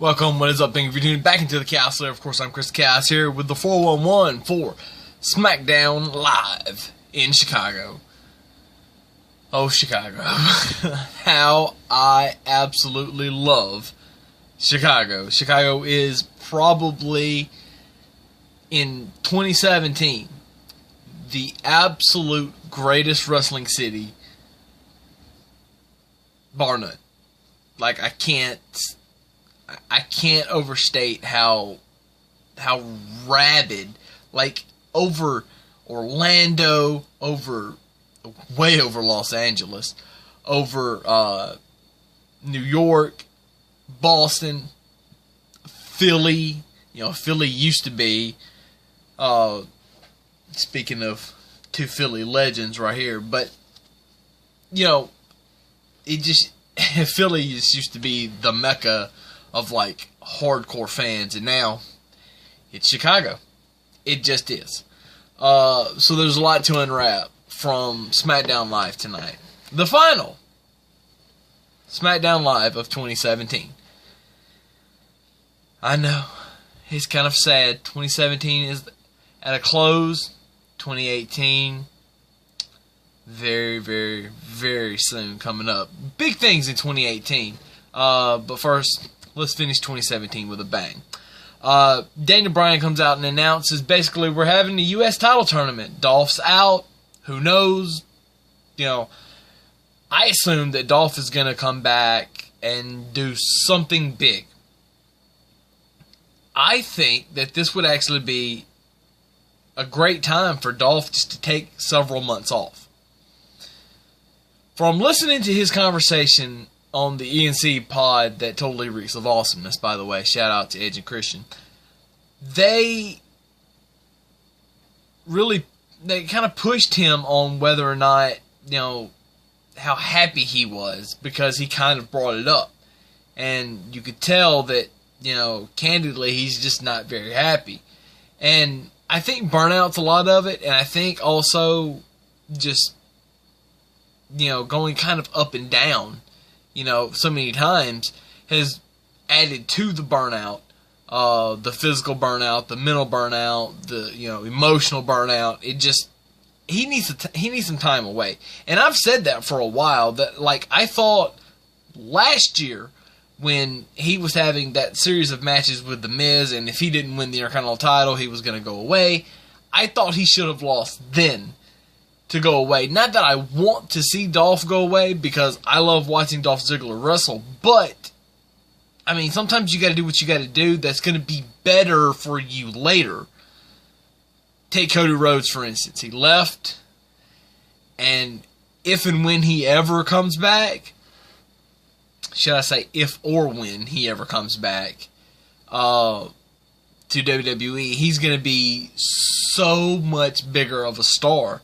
Welcome, what is up? Thank you for tuning back into the Chaos Lair. Of course, I'm Chris Chaos here with the 411 for Smackdown live in Chicago. Oh, Chicago. How I absolutely love Chicago. Chicago is probably, in 2017, the absolute greatest wrestling city, bar none. Like, I can't overstate how rabid, like, over Orlando, way over Los Angeles, over New York, Boston, Philly. You know, Philly used to be, speaking of two Philly legends right here, but, you know, Philly just used to be the mecca of, like, hardcore fans, and now it's Chicago. It just is. So there's a lot to unwrap from Smackdown Live tonight. The final Smackdown Live of 2017. I know, it's kind of sad. 2017 is at a close. 2018, very, very, very soon coming up. Big things in 2018. But first, let's finish 2017 with a bang. Daniel Bryan comes out and announces basically we're having the U.S. title tournament. Dolph's out. Who knows? You know, I assume that Dolph is going to come back and do something big. I think that this would actually be a great time for Dolph just to take several months off. From listening to his conversation on the ENC pod that totally reeks of awesomeness, by the way, shout out to Edge and Christian, they kind of pushed him on whether or not, you know, how happy he was, because he kind of brought it up. And you could tell that, you know, candidly, he's just not very happy. And I think burnout's a lot of it, and I think also just, you know, going kind of up and down, you know, so many times has added to the burnout, the physical burnout, the mental burnout, the, you know, emotional burnout. It just, he needs some time away. And I've said that for a while, that, like, I thought last year when he was having that series of matches with The Miz, and if he didn't win the Intercontinental title, he was going to go away. I thought he should have lost then to go away. Not that I want to see Dolph go away, because I love watching Dolph Ziggler wrestle, but, I mean, sometimes you got to do what you got to do that's going to be better for you later. Take Cody Rhodes, for instance. He left, and if and when he ever comes back, should I say if or when he ever comes back to WWE, he's going to be so much bigger of a star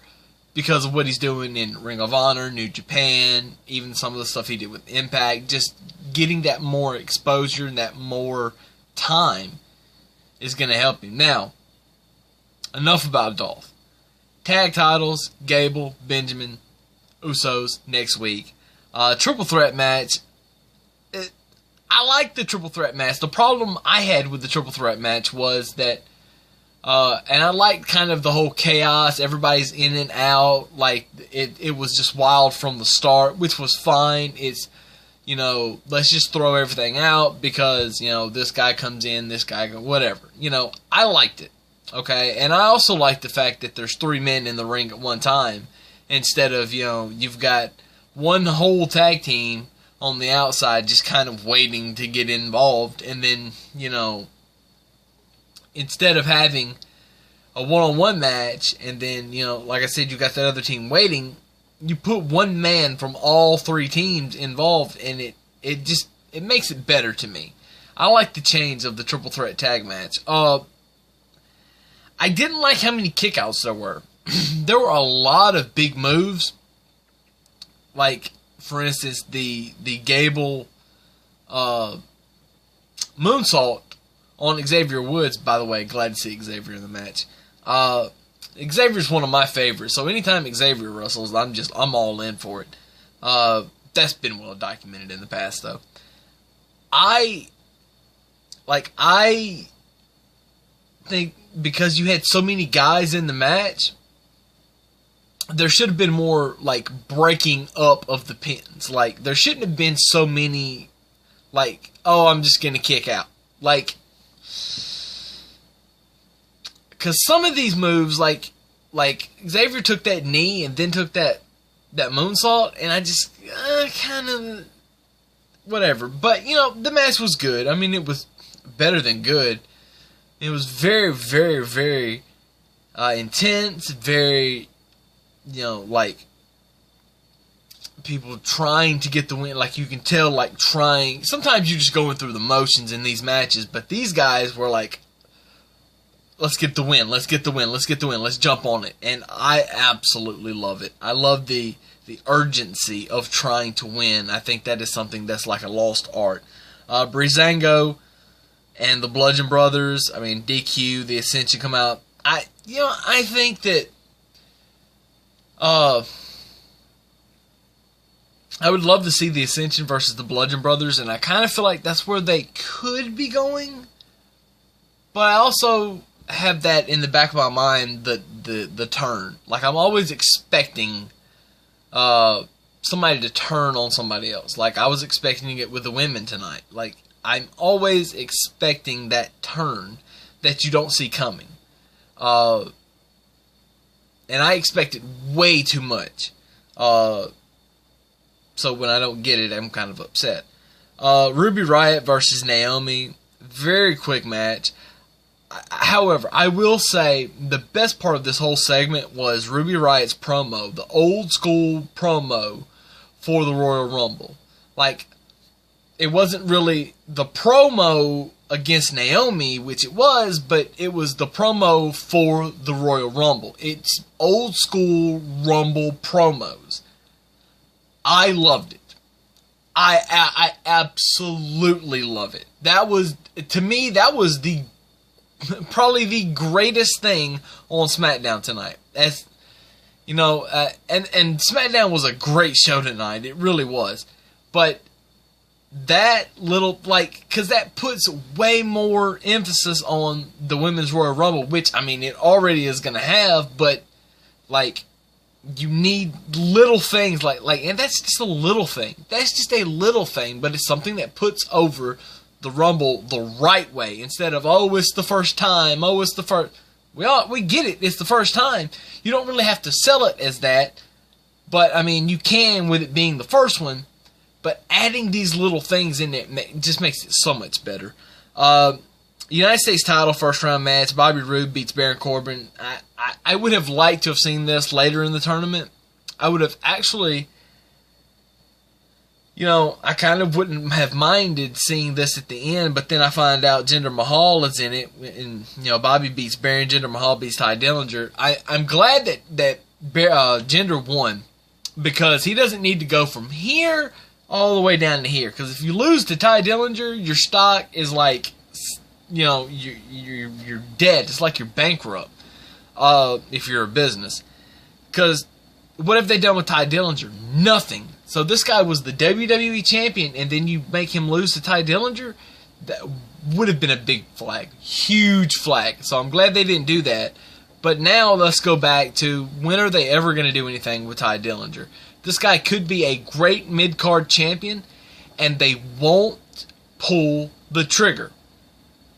because of what he's doing in Ring of Honor, New Japan, even some of the stuff he did with Impact. Just getting that more exposure and that more time is going to help him. Now, enough about Dolph. Tag titles, Gable, Benjamin, Usos next week. Triple threat match. I like the triple threat match. The problem I had with the triple threat match was that, and I liked kind of the whole chaos, everybody's in and out, like, it was just wild from the start, which was fine. It's, you know, let's just throw everything out because, you know, this guy comes in, this guy goes, whatever. You know, I liked it, okay? And I also like the fact that there's 3 men in the ring at one time, instead of, you know, you've got one whole tag team on the outside just kind of waiting to get involved, and then, you know, instead of having a one-on-one match, and then, you know, like I said, you got that other team waiting, you put one man from all 3 teams involved, and it makes it better to me. I like the change of the triple threat tag match. I didn't like how many kickouts there were. There were a lot of big moves, like, for instance, the Gable moonsault on Xavier Woods. By the way, glad to see Xavier in the match. Xavier's one of my favorites, so anytime Xavier wrestles, I'm all in for it. That's been well documented in the past, though. I like, I think because you had so many guys in the match, there should have been more, like, breaking up of the pins. Like, there shouldn't have been so many, like, oh, I'm just going to kick out. Like, because some of these moves, like Xavier took that knee and then took that moonsault, and I just kind of whatever. But, you know, the match was good. I mean, it was better than good. It was very, very, very intense, very, you know, like, people trying to get the win. Like, you can tell, like, trying. Sometimes you're just going through the motions in these matches, but these guys were like, let's get the win, let's get the win, let's get the win, let's jump on it. And I absolutely love it. I love the urgency of trying to win. I think that is something that's like a lost art. Breezango and the Bludgeon Brothers, I mean, DQ, the Ascension come out. I think that I would love to see the Ascension versus the Bludgeon Brothers, and I kind of feel like that's where they could be going. But I also have that in the back of my mind, the turn. Like, I'm always expecting somebody to turn on somebody else. Like, I was expecting it with the women tonight. Like, I'm always expecting that turn that you don't see coming. And I expect it way too much. So when I don't get it, I'm kind of upset. Ruby Riott versus Naomi. Very quick match. However, I will say the best part of this whole segment was Ruby Riott's promo, the old school promo for the Royal Rumble. Like, it wasn't really the promo against Naomi, which it was, but it was the promo for the Royal Rumble. It's old school Rumble promos. I loved it. I absolutely love it. That was, to me, that was probably the greatest thing on SmackDown tonight. As you know, and SmackDown was a great show tonight. It really was. But that little, like, because that puts way more emphasis on the Women's Royal Rumble, which, I mean, it already is going to have, but, like, you need little things like, and that's just a little thing. That's just a little thing, but it's something that puts over the Rumble the right way, instead of, oh, it's the first time, oh, it's the first. We get it, it's the first time. You don't really have to sell it as that, but, I mean, you can with it being the first one, but adding these little things in it just makes it so much better. United States title first round match, Bobby Roode beats Baron Corbin. I would have liked to have seen this later in the tournament. I would have actually, you know, I kind of wouldn't have minded seeing this at the end, but then I find out Jinder Mahal is in it, and, you know, Bobby beats Baron, Jinder Mahal beats Ty Dillinger. I'm glad that Jinder won, because he doesn't need to go from here all the way down to here, because if you lose to Ty Dillinger, your stock is like, you know, you're dead. It's like you're bankrupt if you're a business. Because what have they done with Ty Dillinger? Nothing. So this guy was the WWE champion, and then you make him lose to Ty Dillinger? That would have been a big flag. Huge flag. So I'm glad they didn't do that. But now let's go back to, when are they ever going to do anything with Ty Dillinger? This guy could be a great mid-card champion, and they won't pull the trigger.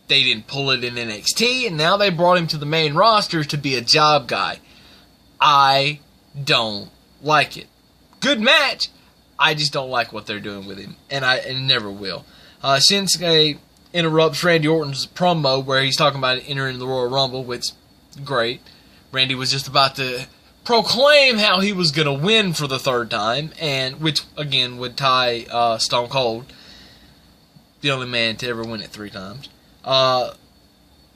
They didn't pull it in NXT, and now they brought him to the main roster to be a job guy. I don't like it. Good match. I just don't like what they're doing with him, and I never will. Shinsuke interrupts Randy Orton's promo where he's talking about entering the Royal Rumble, which, great. Randy was just about to proclaim how he was going to win for the third time, and which, again, would tie Stone Cold, the only man to ever win it 3 times. And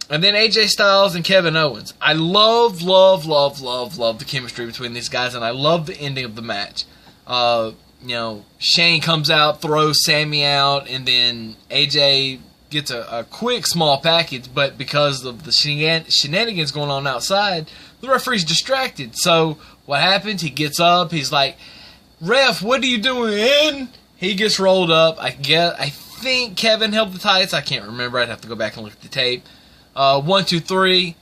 then AJ Styles and Kevin Owens. I love the chemistry between these guys, and I love the ending of the match. You know, Shane comes out, throws Sammy out, and then AJ gets a quick small package, but because of the shenanigans going on outside, the referee's distracted. So what happens? He gets up, he's like, "Ref, what are you doing?" He gets rolled up. I think think Kevin held the tights. I can't remember. I'd have to go back and look at the tape. 1, 2, 3.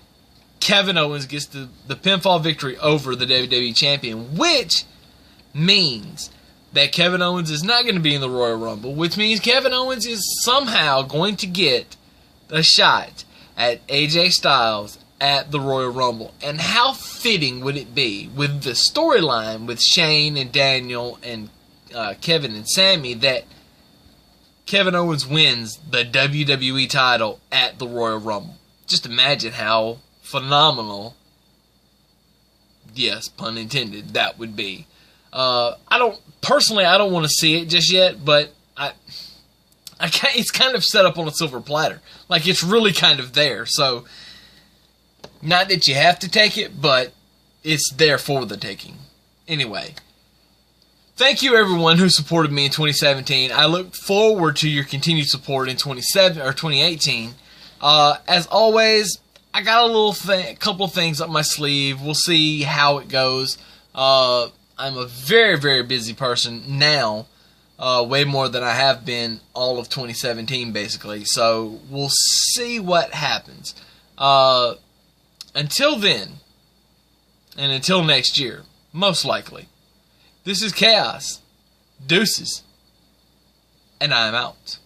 Kevin Owens gets the pinfall victory over the WWE Champion, which means that Kevin Owens is not going to be in the Royal Rumble, which means Kevin Owens is somehow going to get a shot at AJ Styles at the Royal Rumble. And how fitting would it be with the storyline with Shane and Daniel and Kevin and Sammy that Kevin Owens wins the WWE title at the Royal Rumble? Just imagine how phenomenal, yes, pun intended, that would be. I don't want to see it just yet, but it's kind of set up on a silver platter. Like, it's really kind of there. So, not that you have to take it, but it's there for the taking. Anyway, thank you everyone who supported me in 2017. I look forward to your continued support in 2018. As always, I got a couple of things up my sleeve. We'll see how it goes. I'm a very, very busy person now, way more than I have been all of 2017, basically. So we'll see what happens. Until then, and until next year, most likely, this is Chaos, deuces, and I'm out.